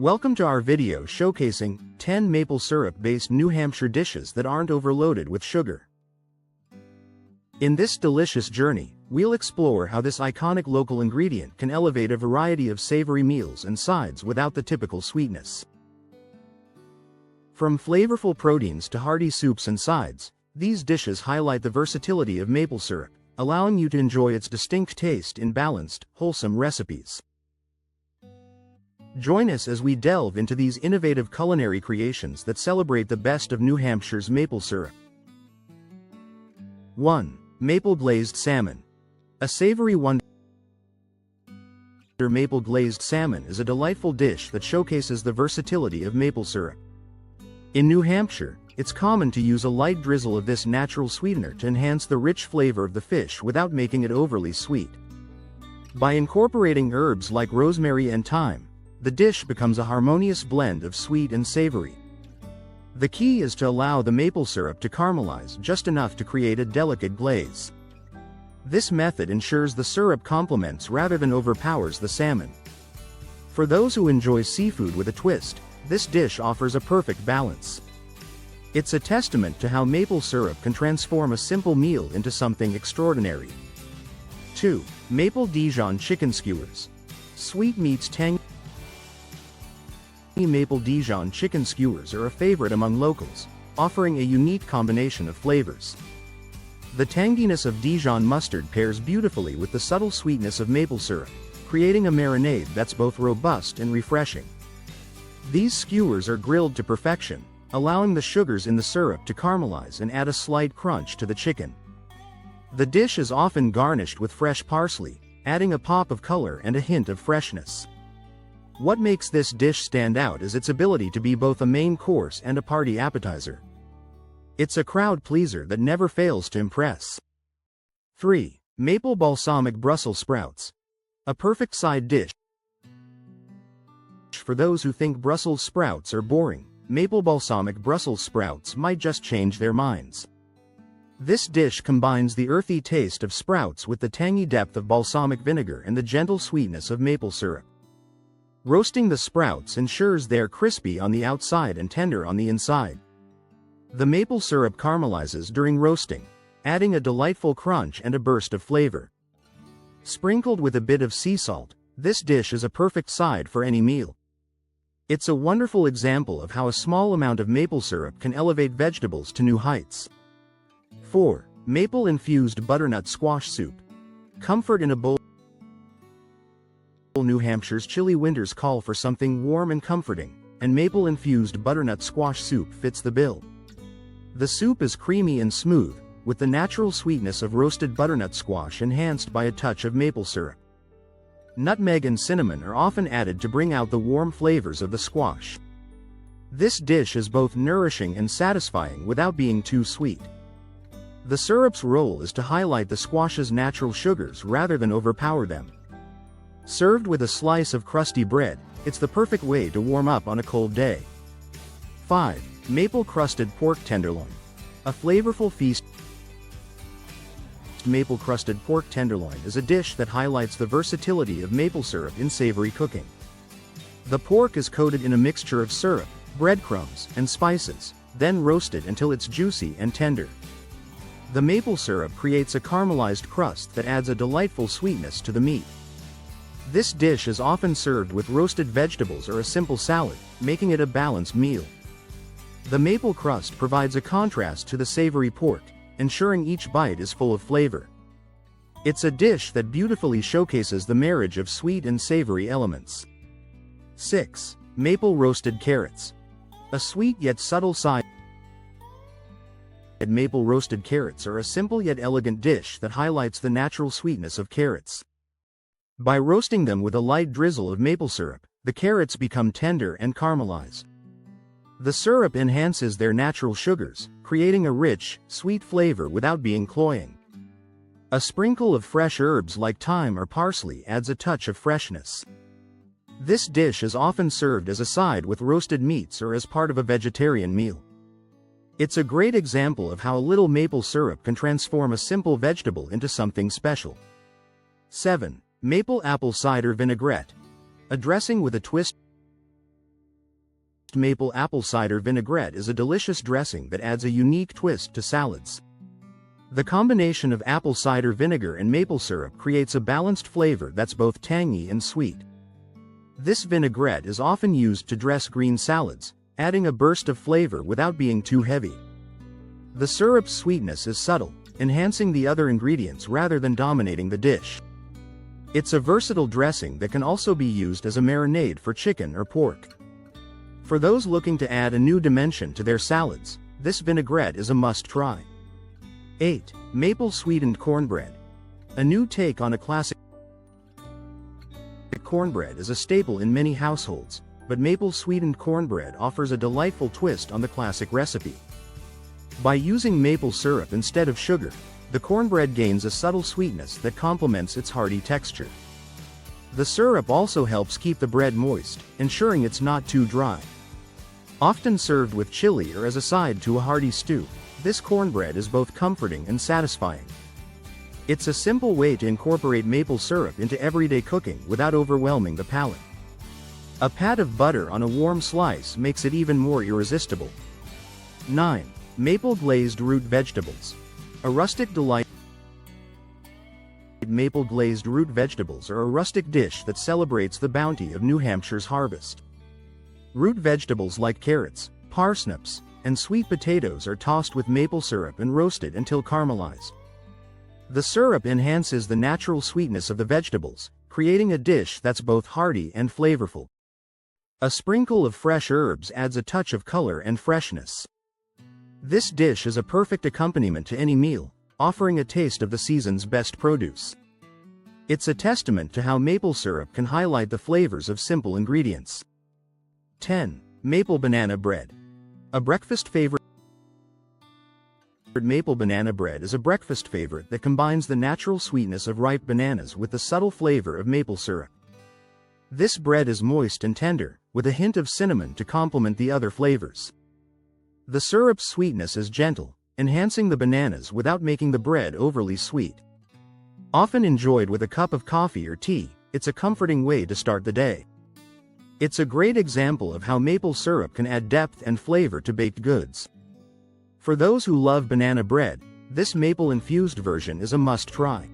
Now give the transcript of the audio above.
Welcome to our video showcasing 10 maple syrup-based New Hampshire dishes that aren't overloaded with sugar. In this delicious journey, we'll explore how this iconic local ingredient can elevate a variety of savory meals and sides without the typical sweetness. From flavorful proteins to hearty soups and sides, these dishes highlight the versatility of maple syrup, allowing you to enjoy its distinct taste in balanced, wholesome recipes. Join us as we delve into these innovative culinary creations that celebrate the best of New Hampshire's maple syrup. 1. Maple glazed salmon. A savory wonder. Maple glazed salmon is a delightful dish that showcases the versatility of maple syrup. In New Hampshire, it's common to use a light drizzle of this natural sweetener to enhance the rich flavor of the fish without making it overly sweet. By incorporating herbs like rosemary and thyme, the dish becomes a harmonious blend of sweet and savory. The key is to allow the maple syrup to caramelize just enough to create a delicate glaze. This method ensures the syrup complements rather than overpowers the salmon. For those who enjoy seafood with a twist, this dish offers a perfect balance. It's a testament to how maple syrup can transform a simple meal into something extraordinary. 2. Maple Dijon chicken skewers. Sweet meets tangy. Maple Dijon chicken skewers are a favorite among locals, offering a unique combination of flavors. The tanginess of Dijon mustard pairs beautifully with the subtle sweetness of maple syrup, creating a marinade that's both robust and refreshing. These skewers are grilled to perfection, allowing the sugars in the syrup to caramelize and add a slight crunch to the chicken. The dish is often garnished with fresh parsley, adding a pop of color and a hint of freshness. What makes this dish stand out is its ability to be both a main course and a party appetizer. It's a crowd pleaser that never fails to impress. 3. Maple balsamic Brussels sprouts. A perfect side dish. For those who think Brussels sprouts are boring, maple balsamic Brussels sprouts might just change their minds. This dish combines the earthy taste of sprouts with the tangy depth of balsamic vinegar and the gentle sweetness of maple syrup. Roasting the sprouts ensures they are crispy on the outside and tender on the inside. The maple syrup caramelizes during roasting, adding a delightful crunch and a burst of flavor. Sprinkled with a bit of sea salt, this dish is a perfect side for any meal. It's a wonderful example of how a small amount of maple syrup can elevate vegetables to new heights. 4. Maple-infused butternut squash soup. Comfort in a bowl. New Hampshire's chilly winters call for something warm and comforting, and maple-infused butternut squash soup fits the bill. The soup is creamy and smooth, with the natural sweetness of roasted butternut squash enhanced by a touch of maple syrup. Nutmeg and cinnamon are often added to bring out the warm flavors of the squash. This dish is both nourishing and satisfying without being too sweet. The syrup's role is to highlight the squash's natural sugars rather than overpower them. Served with a slice of crusty bread, it's the perfect way to warm up on a cold day. 5. Maple-crusted pork tenderloin. A flavorful feast. Maple-crusted pork tenderloin is a dish that highlights the versatility of maple syrup in savory cooking. The pork is coated in a mixture of syrup, breadcrumbs, and spices, then roasted until it's juicy and tender. The maple syrup creates a caramelized crust that adds a delightful sweetness to the meat. This dish is often served with roasted vegetables or a simple salad, making it a balanced meal. The maple crust provides a contrast to the savory pork, ensuring each bite is full of flavor. It's a dish that beautifully showcases the marriage of sweet and savory elements. 6. Maple roasted carrots. A sweet yet subtle side. Maple roasted carrots are a simple yet elegant dish that highlights the natural sweetness of carrots. By roasting them with a light drizzle of maple syrup, the carrots become tender and caramelized. The syrup enhances their natural sugars, creating a rich, sweet flavor without being cloying. A sprinkle of fresh herbs like thyme or parsley adds a touch of freshness. This dish is often served as a side with roasted meats or as part of a vegetarian meal. It's a great example of how a little maple syrup can transform a simple vegetable into something special. 7. Maple apple cider vinaigrette. A dressing with a twist. Maple apple cider vinaigrette is a delicious dressing that adds a unique twist to salads. The combination of apple cider vinegar and maple syrup creates a balanced flavor that's both tangy and sweet. This vinaigrette is often used to dress green salads, adding a burst of flavor without being too heavy. The syrup's sweetness is subtle, enhancing the other ingredients rather than dominating the dish. It's a versatile dressing that can also be used as a marinade for chicken or pork. For those looking to add a new dimension to their salads, this vinaigrette is a must-try. 8. Maple sweetened cornbread. A new take on a classic cornbread is a staple in many households, but maple sweetened cornbread offers a delightful twist on the classic recipe. By using maple syrup instead of sugar, the cornbread gains a subtle sweetness that complements its hearty texture. The syrup also helps keep the bread moist, ensuring it's not too dry. Often served with chili or as a side to a hearty stew, this cornbread is both comforting and satisfying. It's a simple way to incorporate maple syrup into everyday cooking without overwhelming the palate. A pat of butter on a warm slice makes it even more irresistible. 9. Maple glazed root vegetables. A rustic delight. Maple glazed root vegetables are a rustic dish that celebrates the bounty of New Hampshire's harvest. Root vegetables like carrots, parsnips, and sweet potatoes are tossed with maple syrup and roasted until caramelized. The syrup enhances the natural sweetness of the vegetables, creating a dish that's both hearty and flavorful. A sprinkle of fresh herbs adds a touch of color and freshness. This dish is a perfect accompaniment to any meal, offering a taste of the season's best produce. It's a testament to how maple syrup can highlight the flavors of simple ingredients. 10. Maple banana bread. A breakfast favorite. Maple banana bread is a breakfast favorite that combines the natural sweetness of ripe bananas with the subtle flavor of maple syrup. This bread is moist and tender, with a hint of cinnamon to complement the other flavors. The syrup's sweetness is gentle, enhancing the bananas without making the bread overly sweet. Often enjoyed with a cup of coffee or tea, it's a comforting way to start the day. It's a great example of how maple syrup can add depth and flavor to baked goods. For those who love banana bread, this maple-infused version is a must-try.